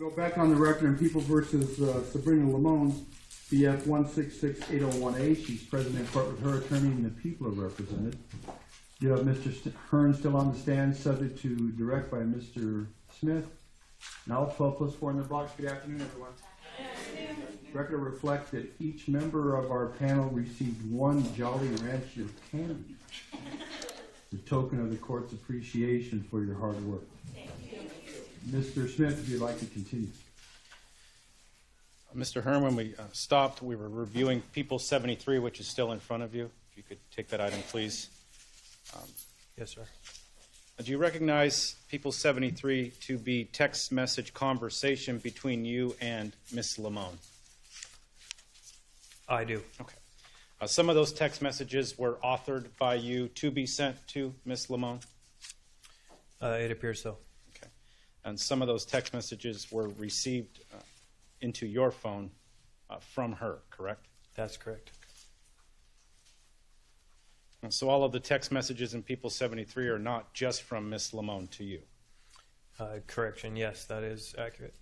We'll go back on the record in People versus Sabrina Limon, BF 1668018. She's present in court with her attorney and the people are represented. You have Mr. Hearn still on the stand, subject to direct by Mr. Smith. Now 12 plus 4 in the box. Good afternoon, everyone. Record reflects that each member of our panel received one Jolly Rancher candy, the token of the court's appreciation for your hard work. Mr. Smith, if you'd like to continue. Mr. Hearn, when we stopped, we were reviewing People 73, which is still in front of you. If you could take that item, please. Yes, sir. Do you recognize People 73 to be text message conversation between you and Ms. Limon? I do. Okay. Some of those text messages were authored by you to be sent to Ms. Limon? It appears so. Okay. And some of those text messages were received into your phone from her, correct? That's correct. And so all of the text messages in People 73 are not just from Ms. Limon to you? Correction, yes, that is accurate.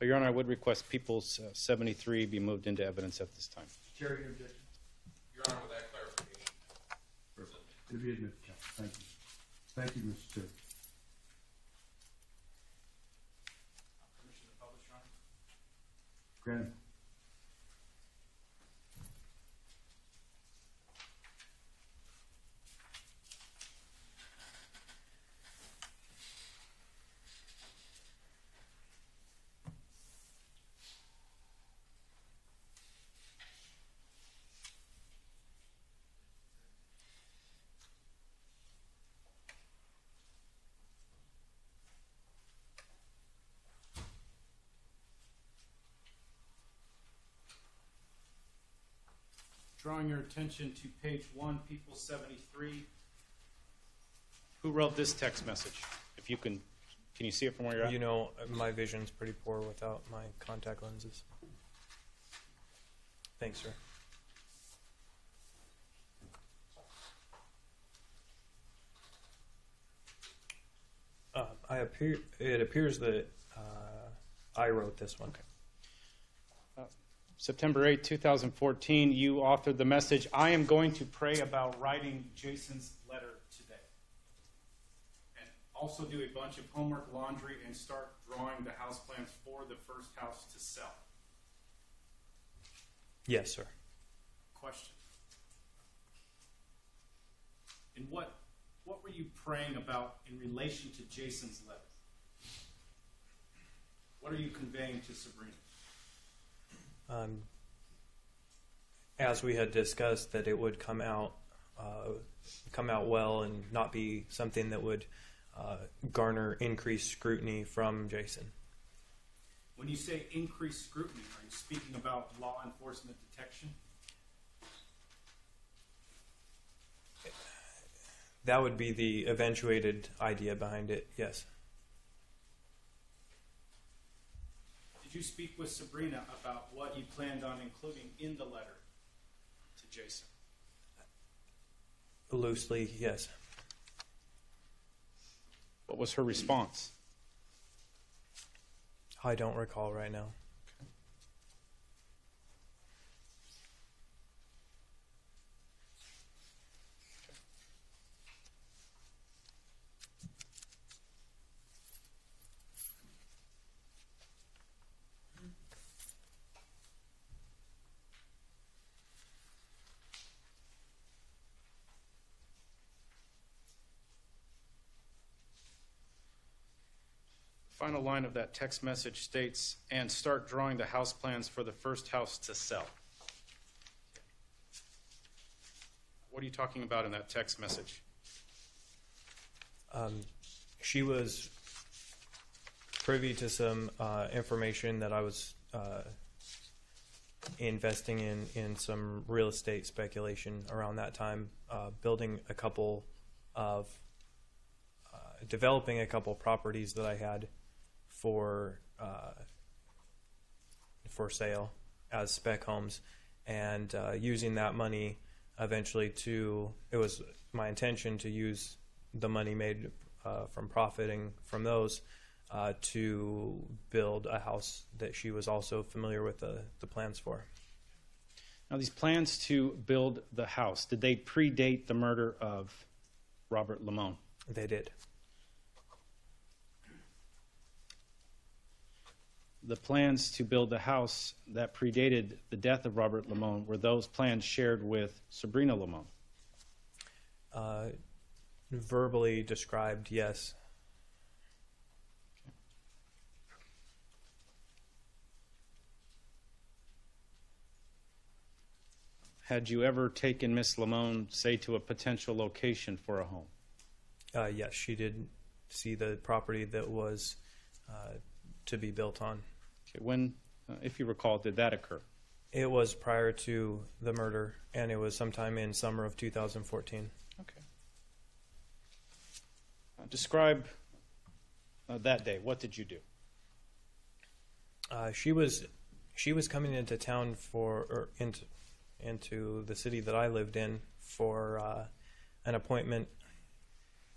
Your Honor, I would request People 73 be moved into evidence at this time. Chair, your objection. Your Honor, with that clarification. Perfect. To be admitted, Counsel. Thank you. Thank you, Mr. Chair. Permission to publish, Your Honor? Granted. Drawing your attention to page 1, People 73. Who wrote this text message? If you can you see it from where you're at? You know, my vision's pretty poor without my contact lenses. Thanks, sir. It appears that I wrote this one. Okay. September 8, 2014, you authored the message, "I am going to pray about writing Jason's letter today. And also do a bunch of homework, laundry, and start drawing the house plans for the first house to sell." Yes, sir. Question. And what were you praying about in relation to Jason's letter? What are you conveying to Sabrina? As we had discussed, that it would come out well and not be something that would garner increased scrutiny from Jason. When you say increased scrutiny, are you speaking about law enforcement detection? That would be the eventuated idea behind it, yes. Did you speak with Sabrina about what you planned on including in the letter to Jason? Loosely, yes. What was her response? I don't recall right now. Final line of that text message states, "and start drawing the house plans for the first house to sell." What are you talking about in that text message? She was privy to some information that I was investing in some real estate speculation around that time, developing a couple properties that I had for sale as spec homes, and using that money eventually it was my intention to use the money made from profiting from those to build a house that she was also familiar with the plans for. Now, these plans to build the house, did they predate the murder of Robert Limon? They did. The plans to build the house that predated the death of Robert Limon, were those plans shared with Sabrina Limon? Verbally described, yes. Had you ever taken Miss Limon, say, to a potential location for a home? Yes, she did see the property that was to be built on. Okay, when, if you recall, did that occur? It was prior to the murder, and it was sometime in summer of 2014. Okay. Describe that day. What did you do? She was coming into town into the city that I lived in for an appointment,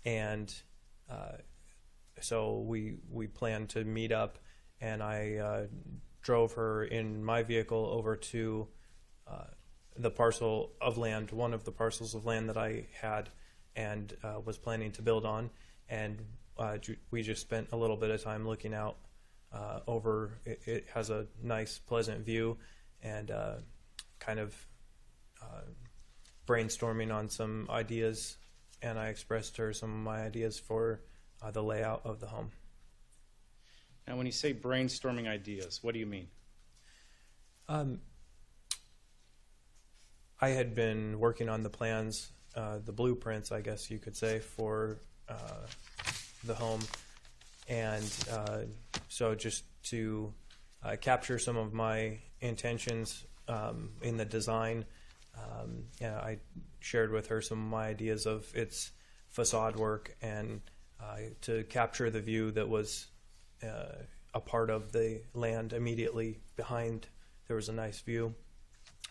and so we planned to meet up, and I drove her in my vehicle over to the parcel of land, one of the parcels of land that I had and was planning to build on, and we just spent a little bit of time looking out over. It has a nice, pleasant view, and kind of brainstorming on some ideas, and I expressed to her some of my ideas for the layout of the home. Now, when you say brainstorming ideas, what do you mean? I had been working on the plans, the blueprints, I guess you could say, for the home, and so just to capture some of my intentions in the design, I shared with her some of my ideas of its facade work, and to capture the view that was a part of the land immediately behind. There was a nice view,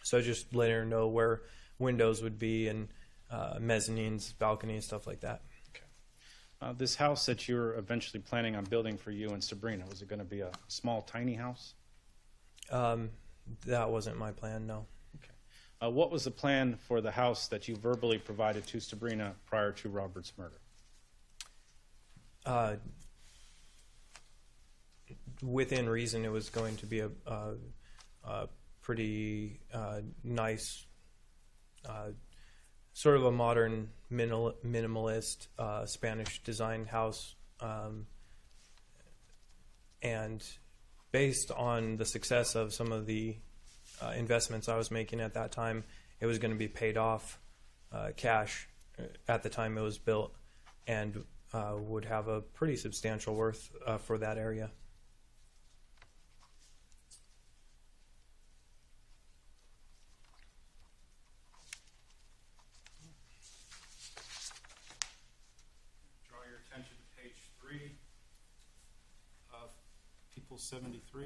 so just letting her know where windows would be, and mezzanines, balconies, stuff like that. Okay. This house that you're eventually planning on building for you and Sabrina, was it going to be a small, tiny house? That wasn't my plan, no. Okay. What was the plan for the house that you verbally provided to Sabrina prior to Robert's murder? Within reason, it was going to be a pretty nice, sort of a modern, minimalist Spanish design house, and based on the success of some of the investments I was making at that time, it was going to be paid off cash at the time it was built, and would have a pretty substantial worth for that area. Draw your attention to page 3 of People 73.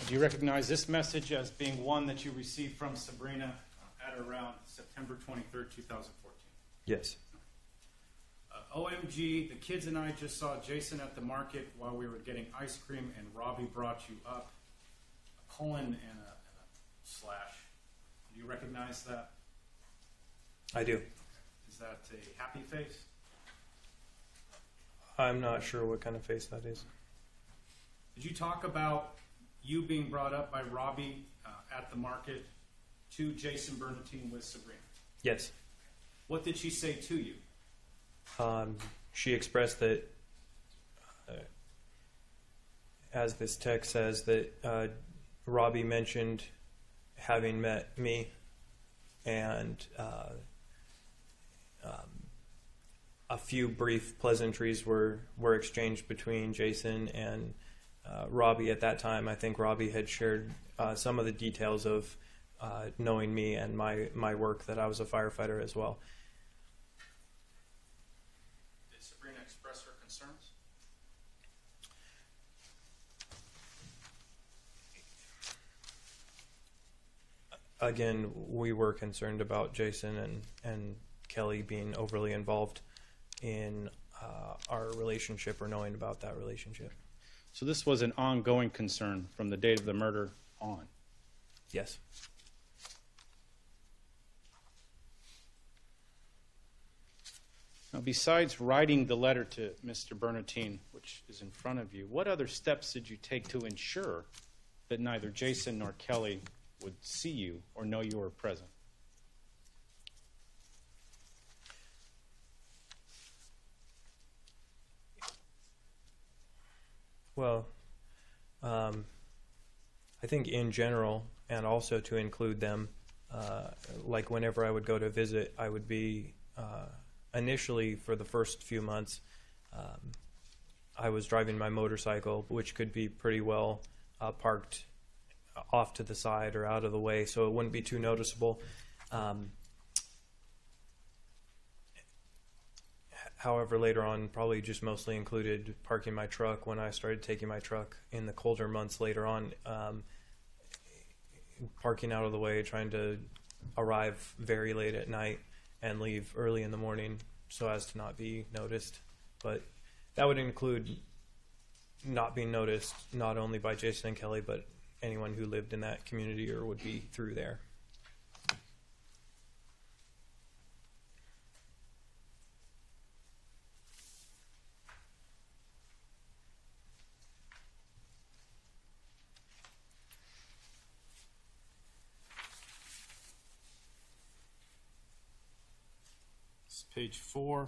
Do you recognize this message as being one that you received from Sabrina at around September 23rd, 2014? Yes. OMG, the kids and I just saw Jason at the market while we were getting ice cream, and Robbie brought you up. A colon and a slash. Do you recognize that? I do. Is that a happy face? I'm not sure what kind of face that is. Did you talk about you being brought up by Robbie at the market to Jason Bernatine with Sabrina? Yes. What did she say to you? She expressed that, as this text says, that Robbie mentioned having met me, and a few brief pleasantries were exchanged between Jason and Robbie at that time. I think Robbie had shared some of the details of knowing me and my work, that I was a firefighter as well. again, we were concerned about Jason and Kelly being overly involved in our relationship or knowing about that relationship. So this was an ongoing concern from the date of the murder on. Yes. Now, besides writing the letter to Mr. Bernatine, which is in front of you, what other steps did you take to ensure that neither Jason nor Kelly would see you or know you were present? Well, I think in general, and also to include them, like whenever I would go to visit, I would be initially for the first few months, I was driving my motorcycle, which could be pretty well parked off to the side or out of the way, so it wouldn't be too noticeable. However, later on, probably just mostly included parking my truck when I started taking my truck in the colder months later on, parking out of the way, trying to arrive very late at night and leave early in the morning so as to not be noticed. But that would include not being noticed not only by Jason and Kelly, but anyone who lived in that community or would be through there. Page 4,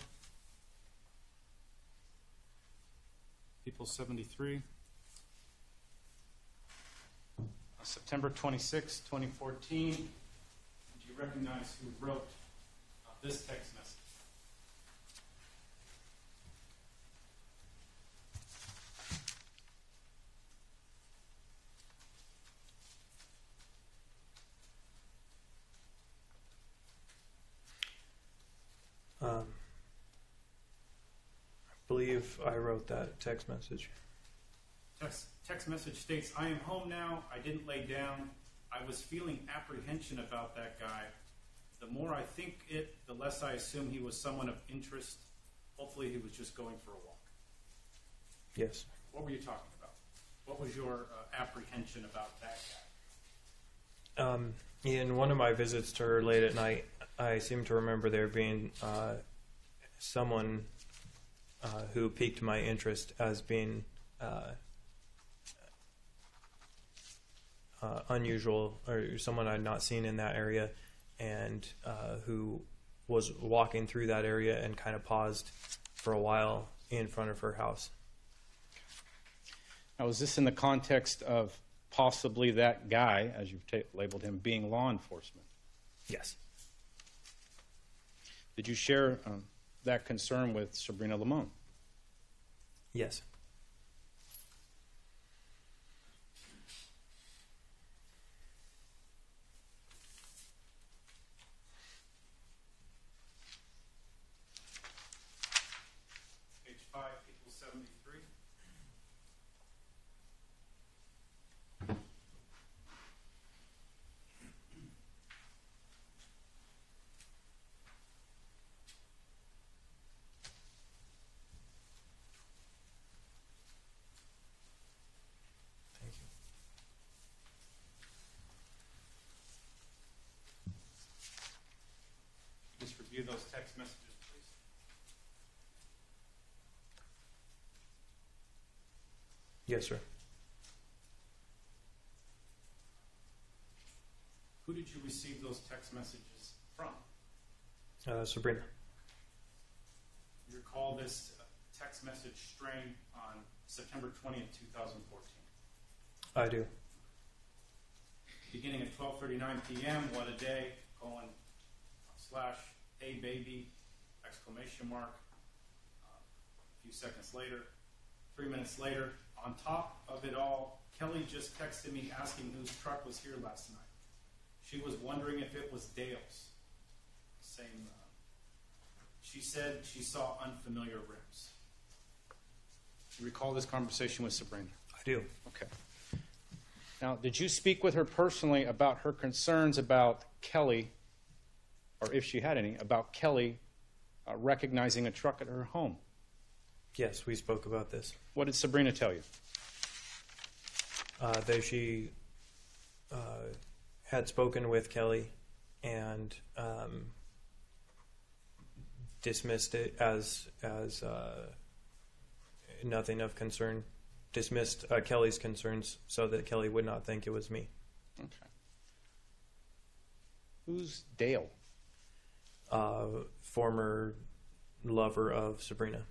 People 73. September 26, 2014. Do you recognize who wrote this text message? I believe I wrote that text message. Text message states, "I am home now. I didn't lay down. I was feeling apprehension about that guy. The more I think it, the less I assume he was someone of interest. Hopefully he was just going for a walk." Yes. What were you talking about? What was your apprehension about that guy? In one of my visits to her late at night, I seem to remember there being someone who piqued my interest as being unusual, or someone I'd not seen in that area, and who was walking through that area and kind of paused for a while in front of her house. Now, is this in the context of possibly that guy, as you've labeled him, being law enforcement? Yes. Did you share that concern with Sabrina Limon? Yes. Page 5, People 73. Thank you. Just review those text messages, please. Yes, sir. Who did you receive those text messages from? Sabrina. You recall this text message string on September 20th, 2014. I do. Beginning at 12:39 p.m., what a day, colon, slash, hey baby, exclamation mark. A few seconds later, 3 minutes later, on top of it all, Kelly just texted me asking whose truck was here last night. She was wondering if it was Dale's. Same. She said she saw unfamiliar rims. You recall this conversation with Sabrina? I do. Okay. Now, did you speak with her personally about her concerns about Kelly, or if she had any, about Kelly recognizing a truck at her home? Yes, we spoke about this. What did Sabrina tell you? That she had spoken with Kelly and dismissed it as nothing of concern. Dismissed Kelly's concerns so that Kelly would not think it was me. Okay. Who's Dale? Former lover of Sabrina.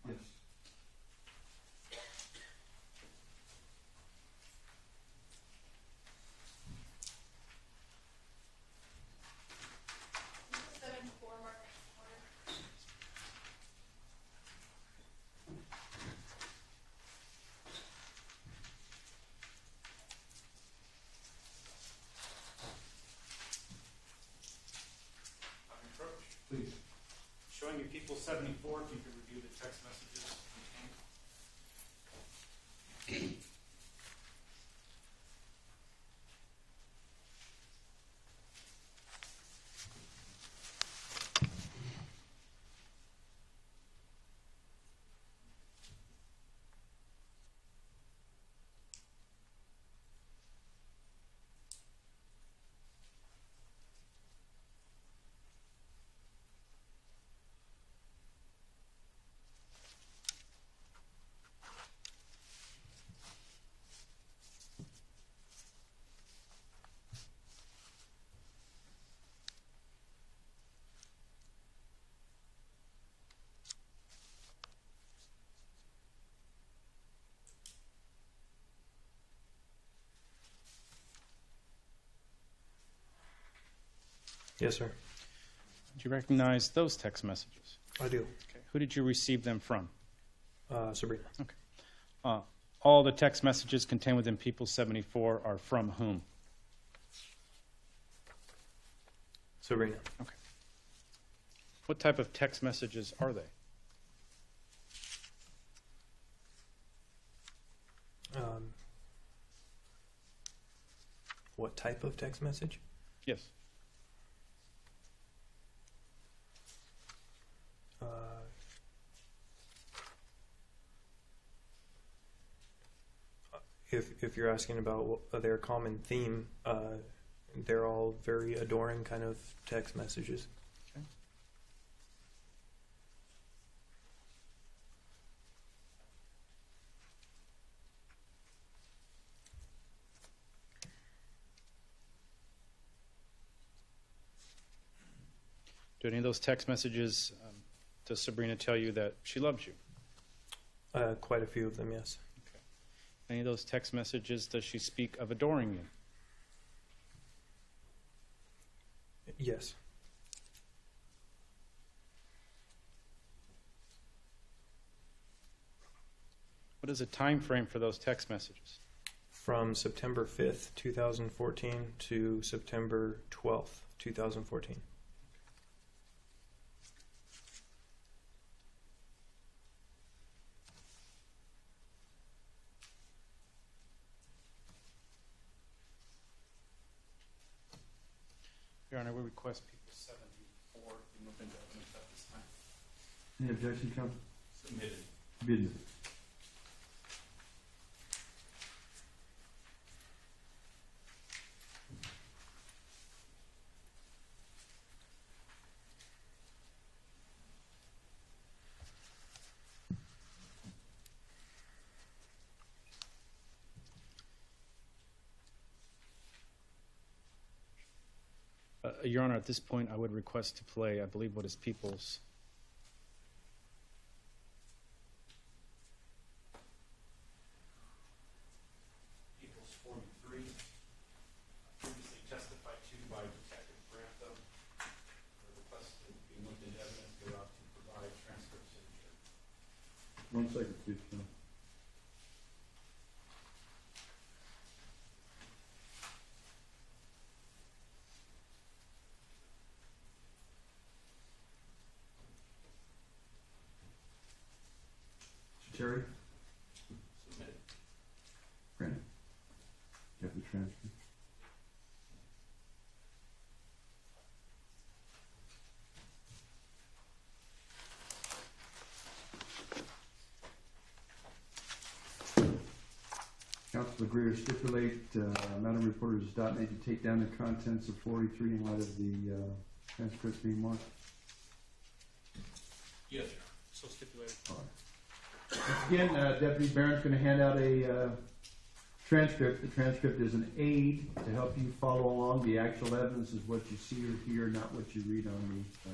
Yes. Please. Showing you people 74, if you could review the text messages contained. Yes, sir. Do you recognize those text messages? I do. Okay. Who did you receive them from? Sabrina. Okay. All the text messages contained within People 74 are from whom? Sabrina. Okay. What type of text messages are they? What type of text message? Yes. If you're asking about their common theme, they're all very adoring kind of text messages. Okay. Do any of those text messages, does Sabrina tell you that she loves you? Quite a few of them, yes. Any of those text messages, does she speak of adoring you? Yes. What is the time frame for those text messages? From September 5th, 2014 to September 12th, 2014. Your Honor, we request People 74 be moved into evidence at this time. Any objection, counsel? Submitted. Submitted. Your Honor, at this point, I would request to play, I believe, what is People's Terry? Submitted. Brandon? You have the transcript? Council agree or stipulate, Madam Reporter, does not need to take down the contents of 43 in light of the transcripts being marked? Yes, Your Honor. So stipulated. All right. Once again, Deputy Barron's going to hand out a transcript. The transcript is an aid to help you follow along. The actual evidence is what you see or hear, not what you read on the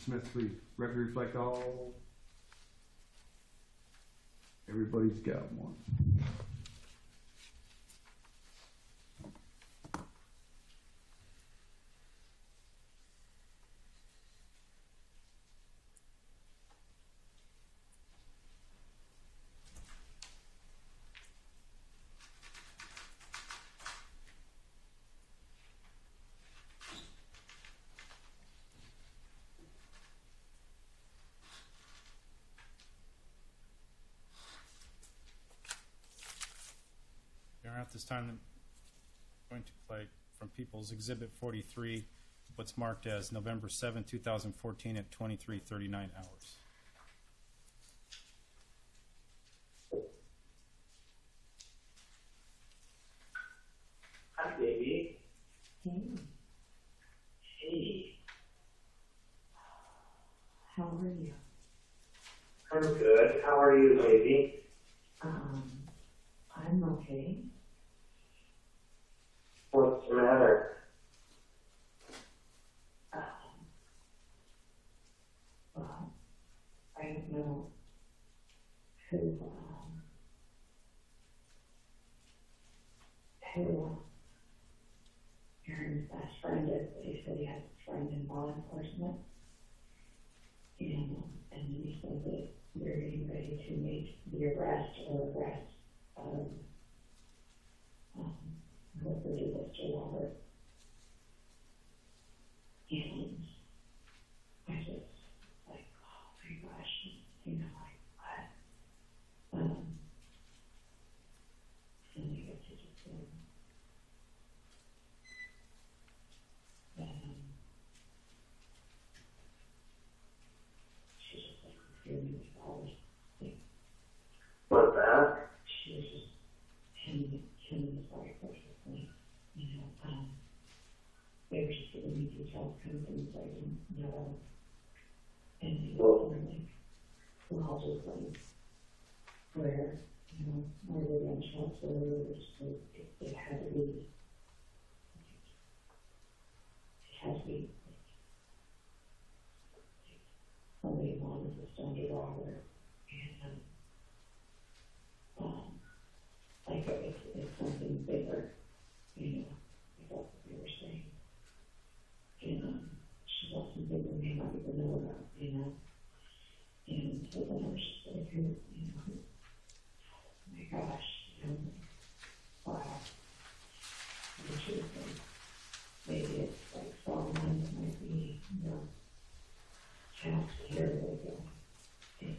Smith 3. Record reflect all. Everybody's got one. Your Honor, at this time, I'm going to play from People's Exhibit 43, what's marked as November 7, 2014 at 23:39 hours. Hi, baby. Hey, Hey, how are you? I'm good. How are you, baby? I'm okay. What's the matter? Well, I don't know who Hearn's best friend is, but he said he has a friend in law enforcement. And he said that they're getting ready to make the arrest of whoever did this to Robert. And I just, like, oh my gosh, you know, like, what? And I guess he just said, she just, like, refusing to call me. Like, What's that? she was just him was like, basically, you know, they were just giving me details, kind of things I didn't know. And they were like, well, just like, where, you know, where the gunshots were, just like, it had to be, somebody wanted to stone a robber, and, like, it's something bigger, you know, like that's what they were saying. And, she was something we may not even know about, you know. And so then I was just like, you know, oh my gosh, you know, wow. And she was like, maybe it's like Solomon, it might be, you know, cast here, like,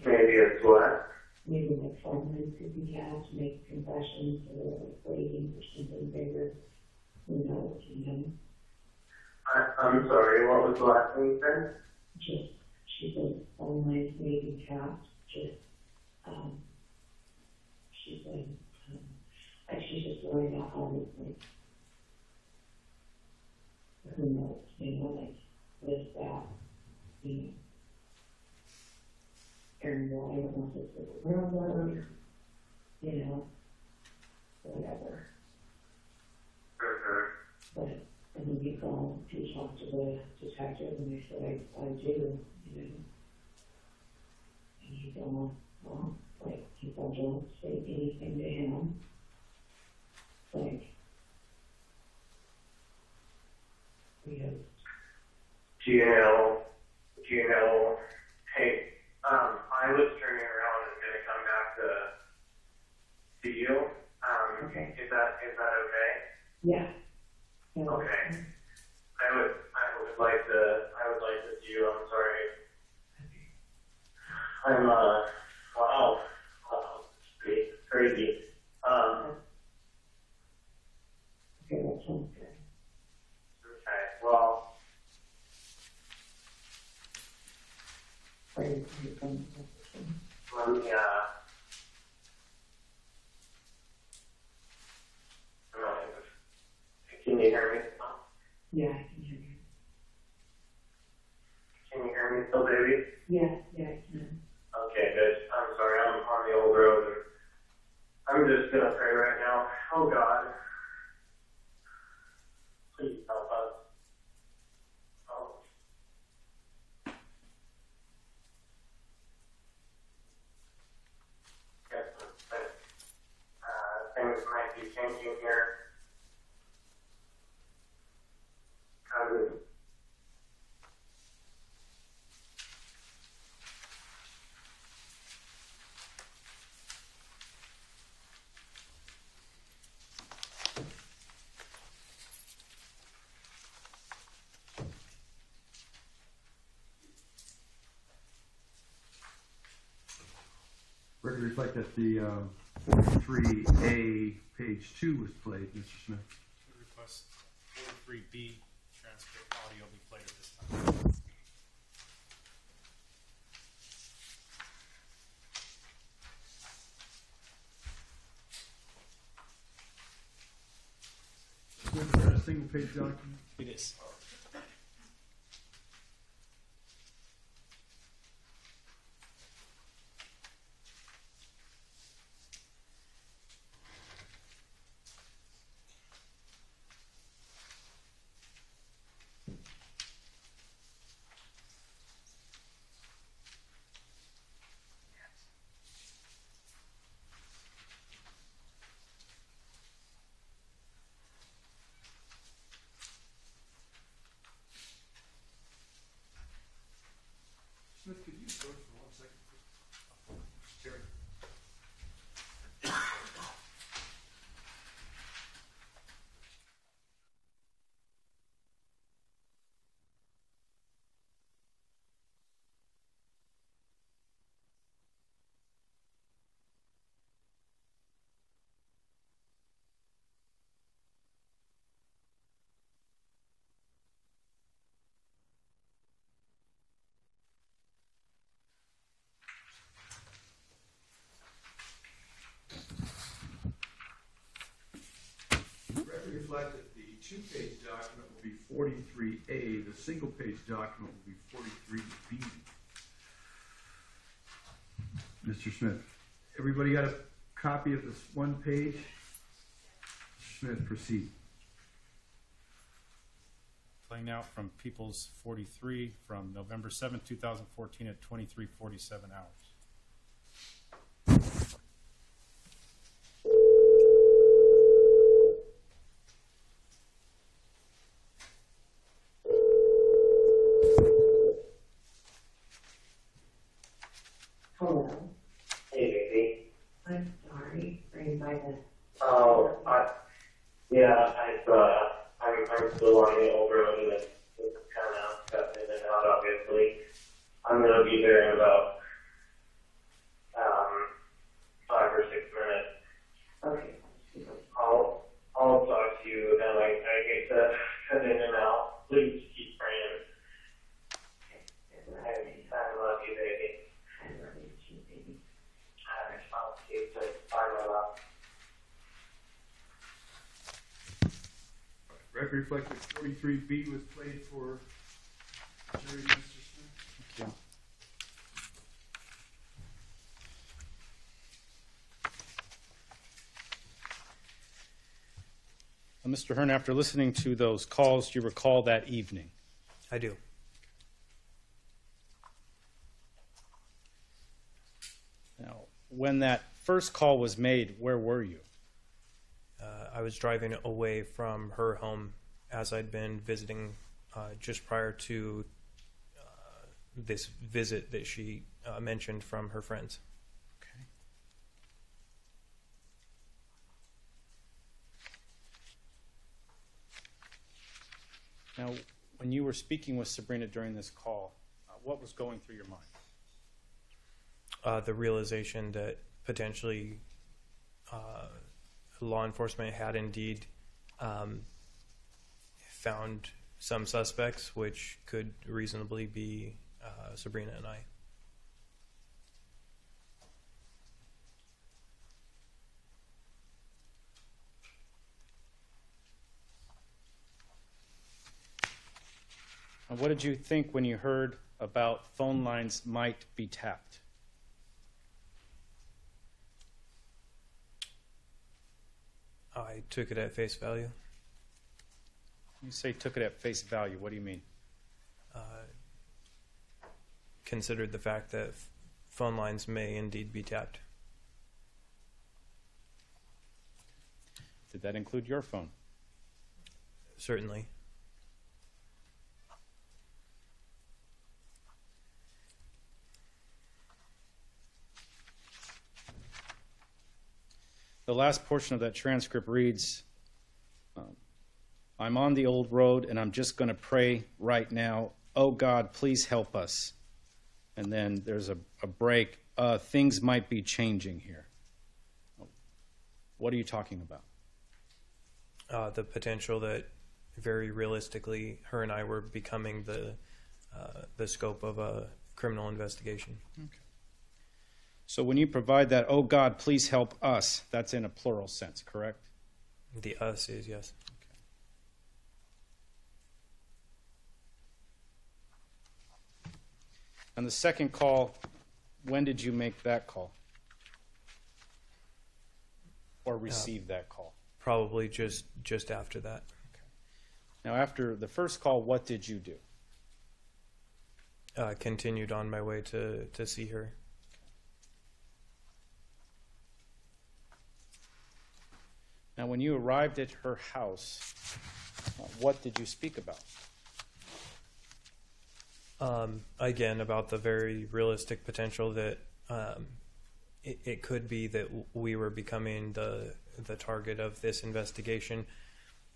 Maybe it's what? maybe like Solomon could be cast, make confessions, or like waiting for something bigger, who knows, you know. I'm sorry, what was the last thing you said? Just, she said, online maybe cast, just, she said, like, she's just worried about all these, like, who knows, you know, like, with that, you know. And well, I don't know if it's a railroad, you know, whatever. But, and then you go to talk to the detective, and they say, I do, you know. And you go, well, like, people don't say anything to him. Like, we have, hey, I was turning around and gonna come back to you. Okay. Is that okay? yeah. Okay. I would like to see you. I'm sorry. I'm wow, it's pretty crazy. Okay, that sounds good. Okay, well, Are you going let me can you hear me? yeah, I can hear you. Can you hear me still, baby? Yeah, I can. Okay, good. I'm sorry, I'm on the old road and I'm just gonna pray right now. Oh God, please help us. Oh. Yes, but, things might be changing here. Record reflect that the 43A, page 2 was played, Mr. Smith. Request 43B transcript audio be played at this time. Smith, is that a single page document? It is. Smith, could you go for 1 second, please? Terry. Record reflect that the 2-page document will be 43A, the single-page document will be 43B. Mr. Smith, everybody got a copy of this 1 page? Mr. Smith, proceed. Playing out from People's 43 from November 7th, 2014 at 23:47 hours. Hello. Hey, baby. I'm sorry. Are you by the? Oh, I'm still on the old road and it's kind of cut in and out, obviously. I'm going to be there in about 5 or 6 minutes. Okay. I'll talk to you, and I hate to cut in and out. Please keep praying. I love you, baby. I love you too, baby. I'll see you. Bye, my love. Record reflect that 43B was played for jury, Mr. Smith. Thank you. Mr. Hearn, after listening to those calls, you recall that evening? I do. Now, when that first call was made, where were you? I was driving away from her home as I'd been visiting just prior to this visit that she mentioned from her friends. Okay. Now, when you were speaking with Sabrina during this call, what was going through your mind? The realization that potentially law enforcement had indeed found some suspects, which could reasonably be Sabrina and I. And what did you think when you heard about phone lines might be tapped? I took it at face value. You say took it at face value. What do you mean? Considered the fact that phone lines may indeed be tapped. Did that include your phone? Certainly. The last portion of that transcript reads, I'm on the old road and I'm just going to pray right now. Oh God, please help us. And then there's a break. Things might be changing here. What are you talking about? The potential that very realistically her and I were becoming the scope of a criminal investigation. Okay. So when you provide that, oh God, please help us, that's in a plural sense, correct? The us is yes. And the second call, when did you make that call? Or receive that call? Probably just after that. Now, after the first call, what did you do? Continued on my way to see her. Now, when you arrived at her house, what did you speak about? Again, about the very realistic potential that it could be that we were becoming the target of this investigation.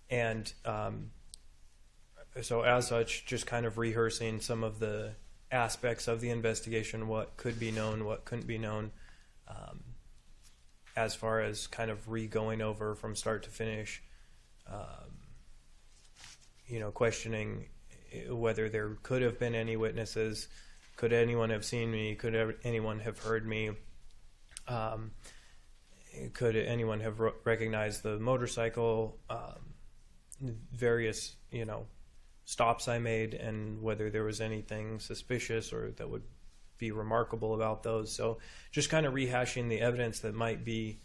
And so as such, just kind of rehearsing some of the aspects of the investigation, what could be known, what couldn't be known, as far as kind of re-going over from start to finish, questioning whether there could have been any witnesses, could anyone have seen me, could anyone have heard me, could anyone have recognized the motorcycle, various, stops I made, and whether there was anything suspicious or that would be remarkable about those. So just kind of rehashing the evidence that might be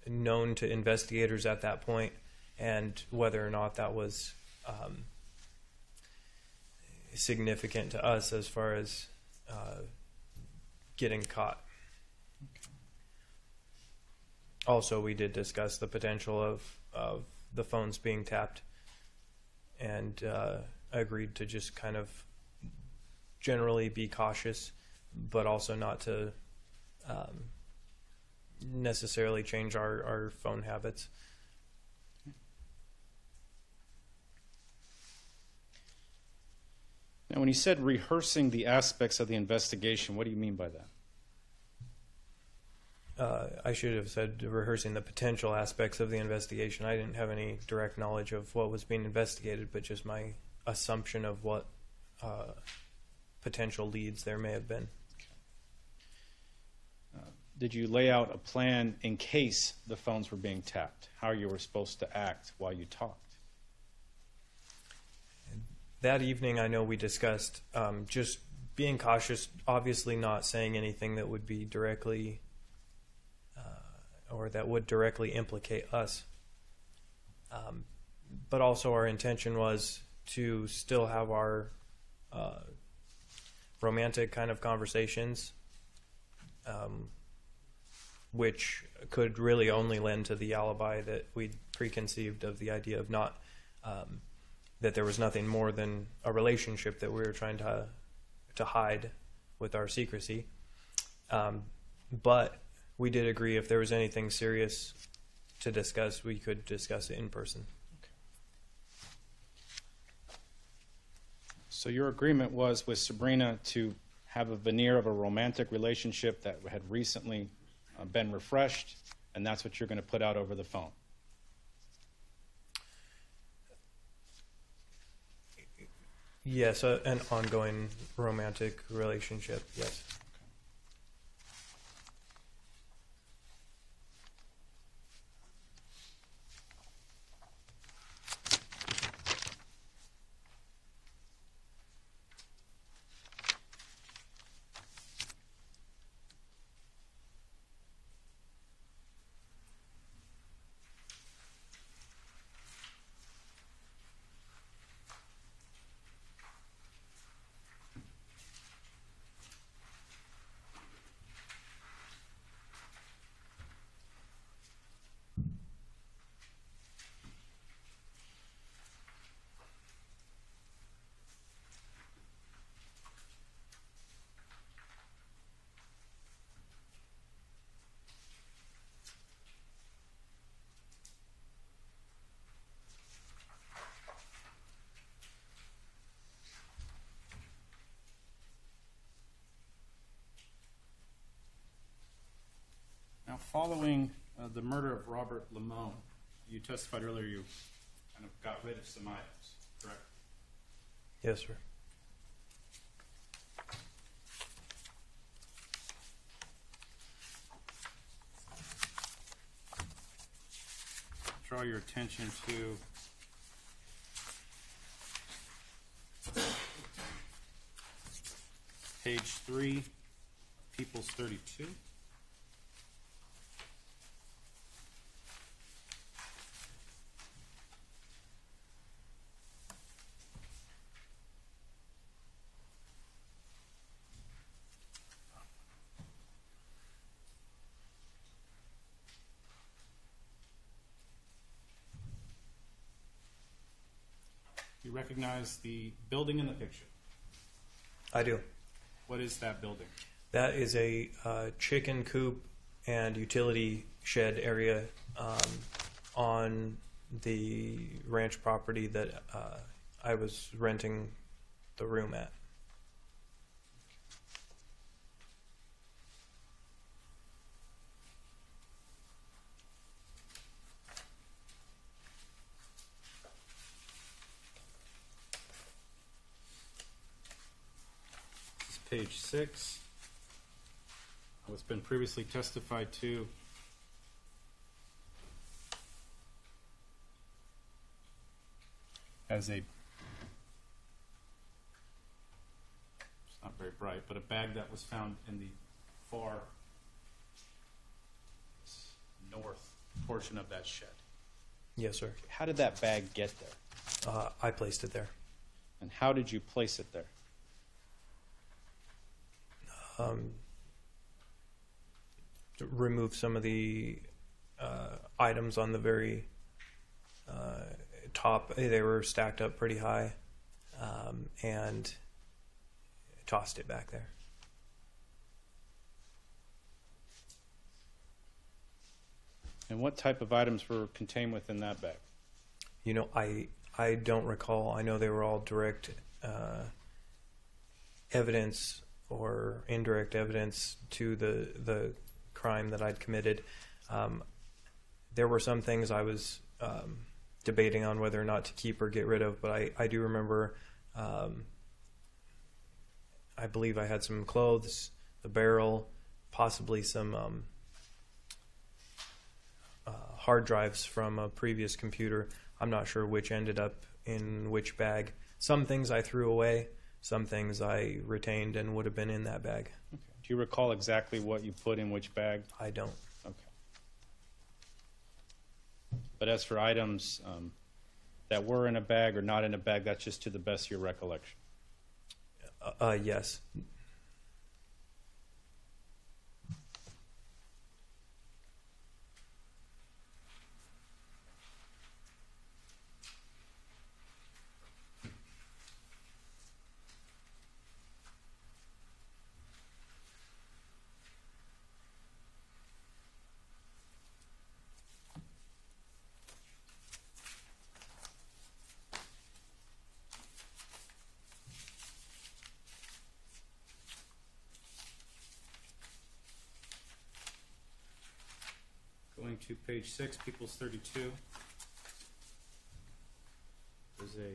known to investigators at that point, and whether or not that was significant to us as far as getting caught. Also, we did discuss the potential of the phones being tapped, and agreed to just kind of generally be cautious, but also not to necessarily change our phone habits. Now, when you said rehearsing the aspects of the investigation, what do you mean by that? I should have said rehearsing the potential aspects of the investigation. I didn't have any direct knowledge of what was being investigated, but just my assumption of what potential leads there may have been. Did you lay out a plan in case the phones were being tapped, how you were supposed to act while you talked? That evening, I know we discussed just being cautious, obviously not saying anything that would be directly or that would directly implicate us, But also our intention was to still have our romantic kind of conversations, which could really only lend to the alibi that we preconceived of the idea of not, that there was nothing more than a relationship that we were trying to hide with our secrecy. But we did agree if there was anything serious to discuss, we could discuss it in person. So your agreement was with Sabrina to have a veneer of a romantic relationship that had recently been refreshed, and that's what you're going to put out over the phone. Yes, an ongoing romantic relationship, yes. Now, following the murder of Robert Limon, you testified earlier you kind of got rid of some items, correct? Yes, sir. Draw your attention to page 3, People's 32. You recognize the building in the picture. I do. What is that building? That is a chicken coop and utility shed area on the ranch property that I was renting the room at. Page 6, what's been previously testified to as a, it's not very bright, but a bag that was found in the far north portion of that shed. Yes, sir. How did that bag get there? I placed it there. And how did you place it there? To remove some of the items on the very top. They were stacked up pretty high, and tossed it back there. And what type of items were contained within that bag? You know, I don't recall. I know they were all direct evidence or indirect evidence to the crime that I'd committed. There were some things I was debating on whether or not to keep or get rid of, but I do remember, I believe I had some clothes, the barrel, possibly some hard drives from a previous computer. I'm not sure which ended up in which bag. Some things I threw away. Some things I retained and would have been in that bag. Okay. Do you recall exactly what you put in which bag? I don't. Okay. But as for items that were in a bag or not in a bag, that's just to the best of your recollection. Yes. Going to page 6, People's 32. There's a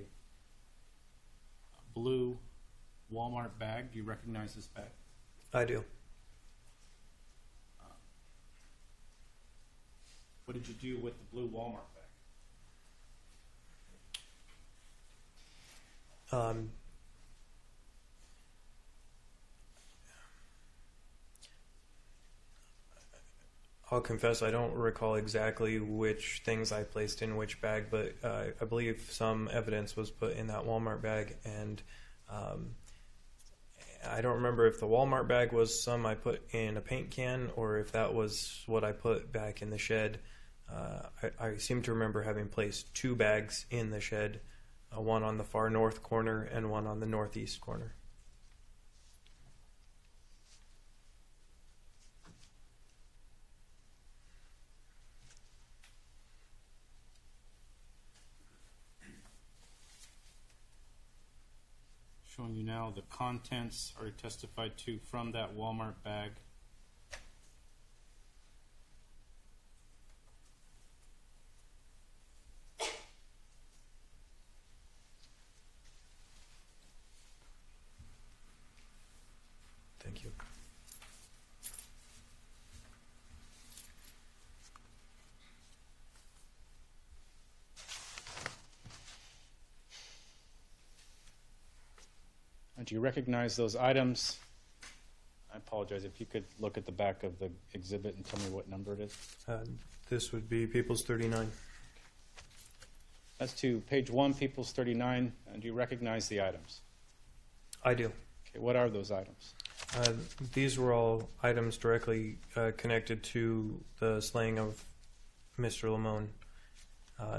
blue Walmart bag. Do you recognize this bag? I do. What did you do with the blue Walmart bag? I'll confess I don't recall exactly which things I placed in which bag, but I believe some evidence was put in that Walmart bag, and I don't remember if the Walmart bag was some I put in a paint can or if that was what I put back in the shed. I seem to remember having placed 2 bags in the shed, one on the far north corner and one on the northeast corner. Showing you now the contents are testified to from that Walmart bag. Thank you. Do you recognize those items? I apologize if you could look at the back of the exhibit and tell me what number it is. This would be People's 39. That's to page 1, People's 39. And do you recognize the items? I do. Okay, what are those items? These were all items directly connected to the slaying of Mr. Limon,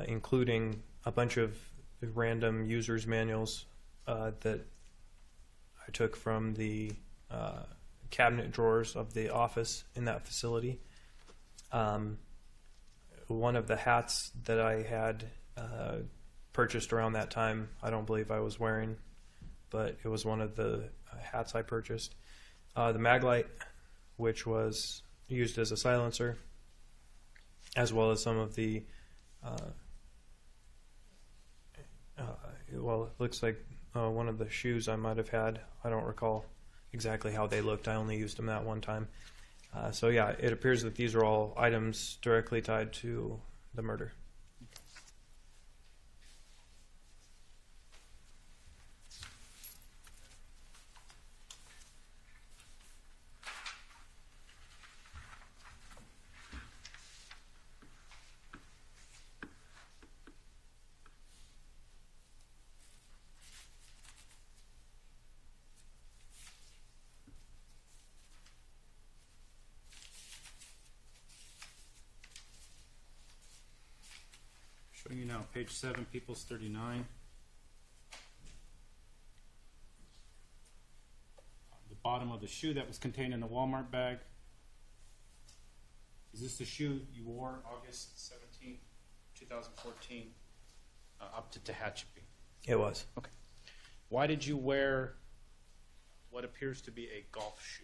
including a bunch of random users' manuals that I took from the cabinet drawers of the office in that facility. One of the hats that I had purchased around that time, I don't believe I was wearing, but it was one of the hats I purchased. The maglite, which was used as a silencer, as well as some of the, well, it looks like one of the shoes I might have had. I don't recall exactly how they looked. I only used them that one time. So yeah, it appears that these are all items directly tied to the murder. Showing you now page 7, People's 39. The bottom of the shoe that was contained in the Walmart bag. Is this the shoe you wore August 17, 2014, up to Tehachapi? It was. Okay. Why did you wear what appears to be a golf shoe?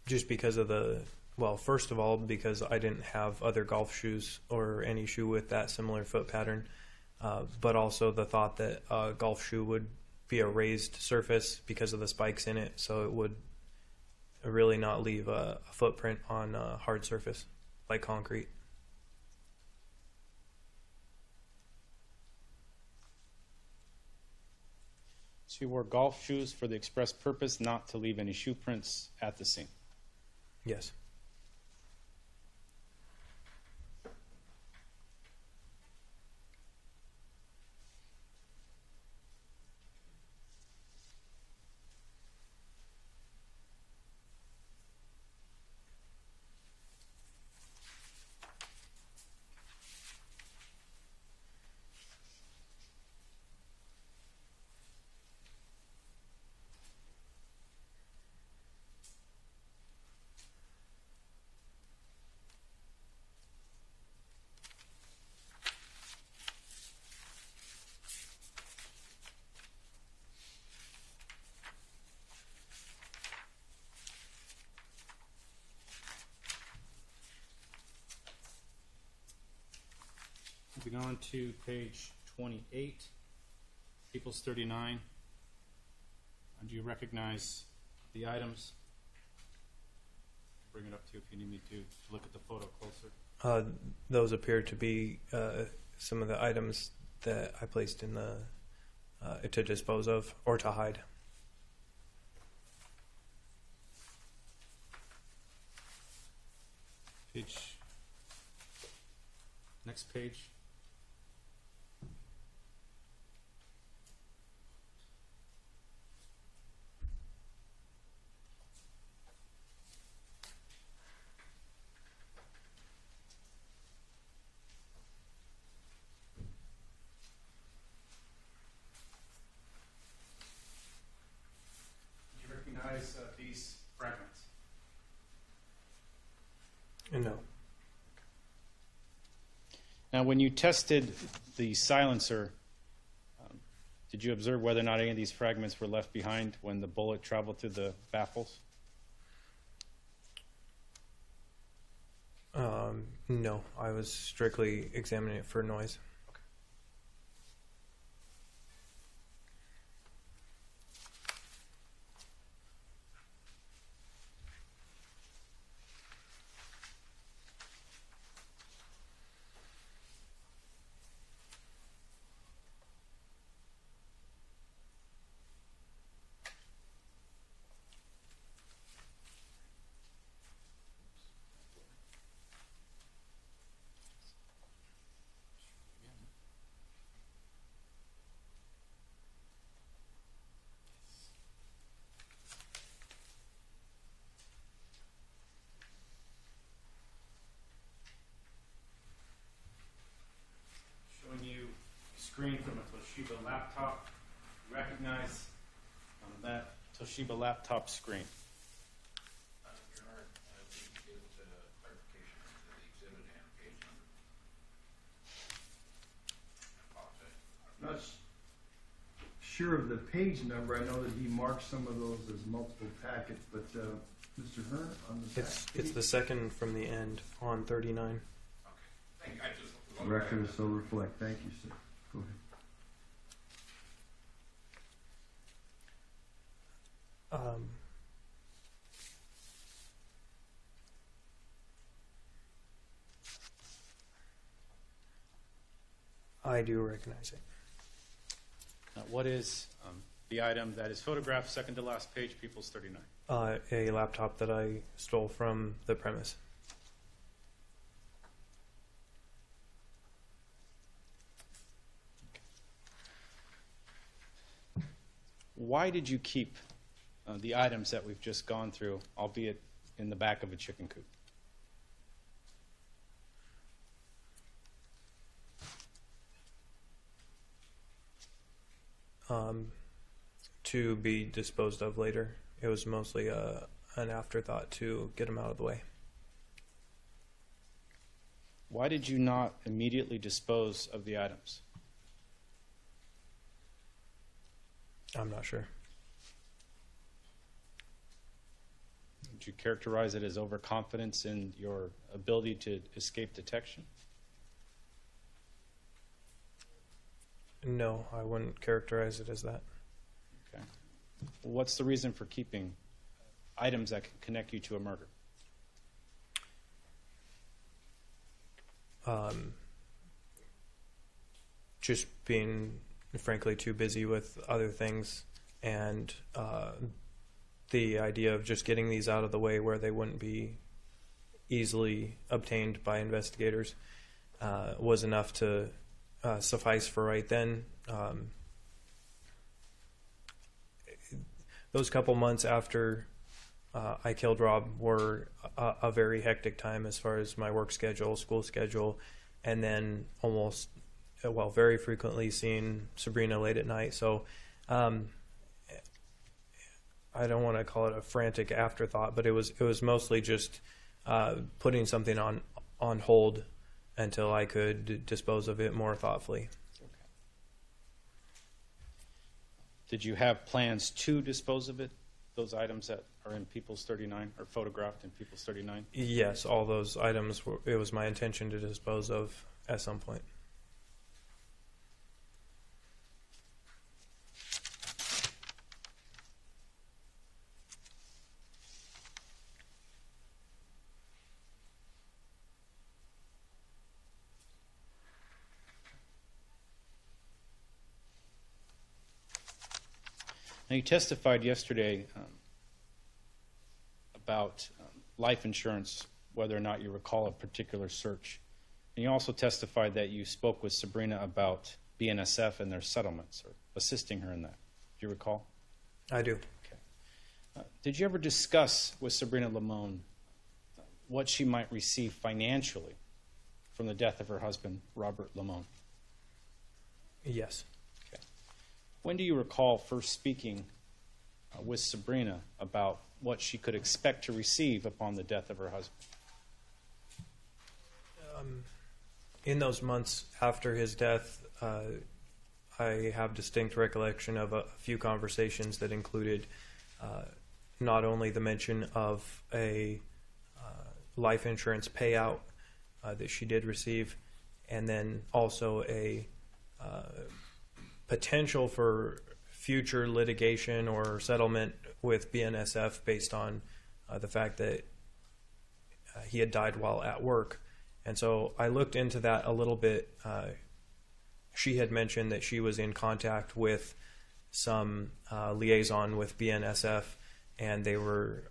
Just because of the, well, first of all, because I didn't have other golf shoes or any shoe with that similar foot pattern, but also the thought that a golf shoe would be a raised surface because of the spikes in it, so it would really not leave a footprint on a hard surface like concrete. So you wore golf shoes for the express purpose not to leave any shoe prints at the scene. Yes. Moving on to page 28, People's 39. Do you recognize the items? Bring it up to you if you need me to look at the photo closer. Those appear to be some of the items that I placed in the to dispose of or to hide. Next page. Do you recognize these fragments? No. Now, when you tested the silencer, did you observe whether or not any of these fragments were left behind when the bullet traveled through the baffles? No, I was strictly examining it for noise. Showing you a screen from a Toshiba laptop. Recognize that Toshiba laptop screen. Your Honor, I think you give clarification to the exhibit and page number. I apologize. I'm not sure of the page number. I know that he marked some of those as multiple packets, but Mr. Hearn, on the It's the second from the end on 39. Okay. Thank you. I just record so reflect. Thank you, sir. Go ahead. I do recognize it. What is the item that is photographed second to last page, People's 39? A laptop that I stole from the premise. Why did you keep the items that we've just gone through, albeit in the back of a chicken coop? To be disposed of later. It was mostly an afterthought to get them out of the way. Why did you not immediately dispose of the items? I'm not sure. Would you characterize it as overconfidence in your ability to escape detection? No, I wouldn't characterize it as that. Okay. What's the reason for keeping items that can connect you to a murder? Just being, frankly, too busy with other things, and the idea of just getting these out of the way where they wouldn't be easily obtained by investigators was enough to suffice for right then. Those couple months after I killed Rob were a very hectic time as far as my work schedule, school schedule, and then very frequently seeing Sabrina late at night. So I don't want to call it a frantic afterthought, but it was mostly just putting something on hold until I could dispose of it more thoughtfully. Okay. Did you have plans to dispose of it? Those items that are in People's 39 or photographed in People's 39? Yes, all those items it was my intention to dispose of at some point. Now, you testified yesterday about life insurance, whether or not you recall a particular search. And you also testified that you spoke with Sabrina about BNSF and their settlements, or assisting her in that. Do you recall? I do. Did you ever discuss with Sabrina Limon what she might receive financially from the death of her husband, Robert Limon? Yes. Okay. When do you recall first speaking with Sabrina about what she could expect to receive upon the death of her husband? In those months after his death, I have distinct recollection of a few conversations that included not only the mention of a life insurance payout that she did receive, and then also a potential for future litigation or settlement with BNSF based on the fact that he had died while at work. And so I looked into that a little bit. She had mentioned that she was in contact with some liaison with BNSF, and they were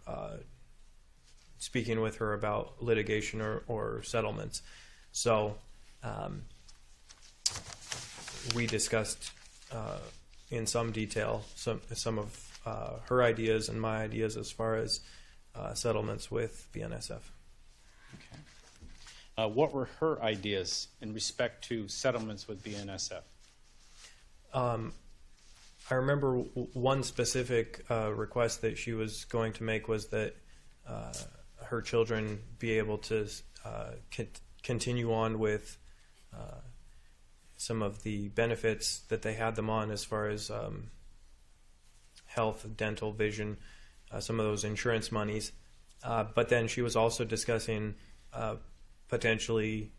speaking with her about litigation or settlements. So we discussed in some detail some of her ideas and my ideas as far as settlements with BNSF. Okay. What were her ideas in respect to settlements with BNSF? I remember one specific request that she was going to make was that her children be able to continue on with some of the benefits that they had them on as far as health, dental, vision, some of those insurance monies. But then she was also discussing potentially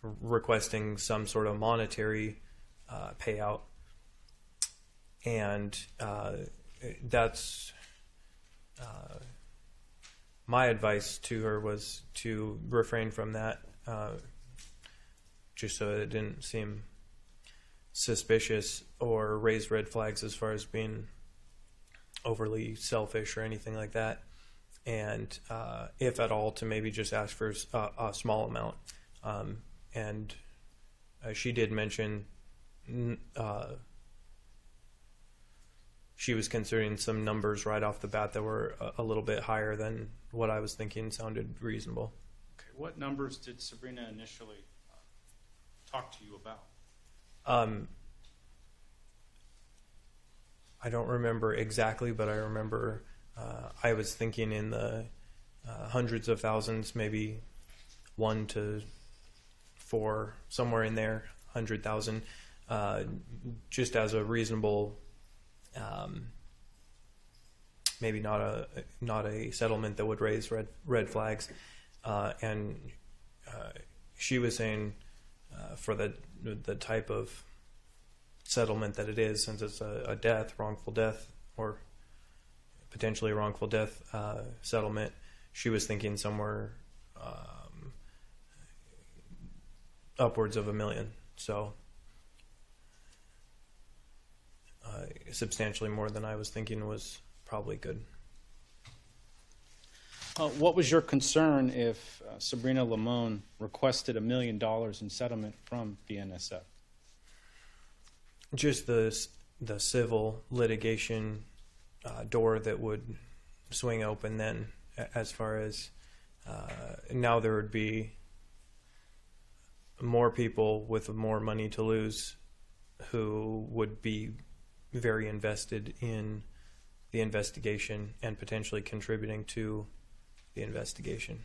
requesting some sort of monetary payout. And that's my advice to her was to refrain from that, just so it didn't seem suspicious or raise red flags as far as being overly selfish or anything like that. And if at all, to maybe just ask for a small amount. And she did mention she was considering some numbers right off the bat that were a little bit higher than what I was thinking sounded reasonable. Okay. What numbers did Sabrina initially talk to you about? I don't remember exactly, but I remember I was thinking in the hundreds of thousands, maybe 1 to 4, somewhere in there, 100,000, just as a reasonable. Maybe not a settlement that would raise red flags, and she was saying for the type of settlement that it is, since it's a death, wrongful death, or potentially wrongful death settlement, she was thinking somewhere upwards of $1 million. So. Substantially more than I was thinking was probably good. What was your concern if Sabrina Limon requested $1 million in settlement from BNSF? Just the civil litigation door that would swing open then, as far as now there would be more people with more money to lose who would be very invested in the investigation and potentially contributing to the investigation.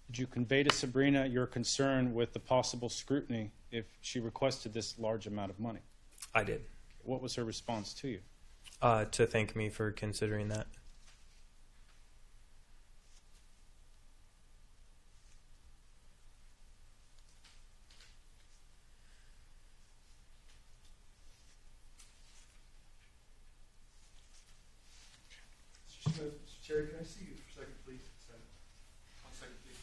Did you convey to Sabrina your concern with the possible scrutiny if she requested this large amount of money? I did. What was her response to you? To thank me for considering that. Mr. Chair, can I see you for a second, please? 1 second, please.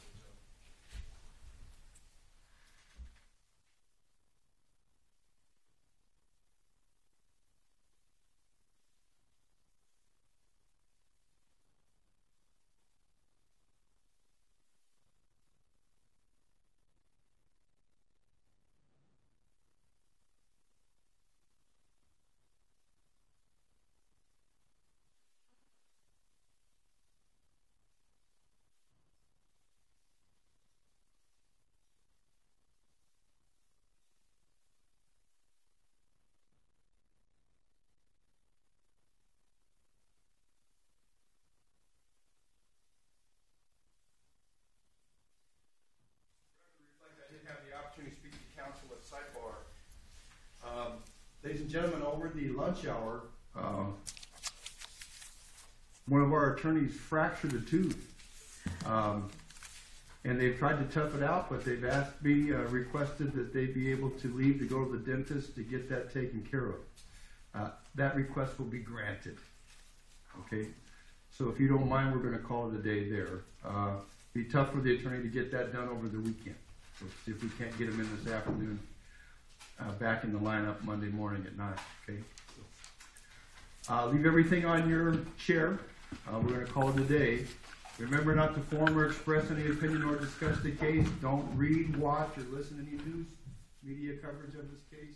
Ladies and gentlemen, over the lunch hour, one of our attorneys fractured a tooth. And they've tried to tough it out, but they've asked me, requested that they be able to leave to go to the dentist to get that taken care of. That request will be granted. Okay? So if you don't mind, we're going to call it a day there. Be tough for the attorney to get that done over the weekend. So see if we can't get him in this afternoon, back in the lineup Monday morning at 9. Okay? Leave everything on your chair. We're going to call it a day. Remember not to form or express any opinion or discuss the case. Don't read, watch, or listen to any news media coverage of this case.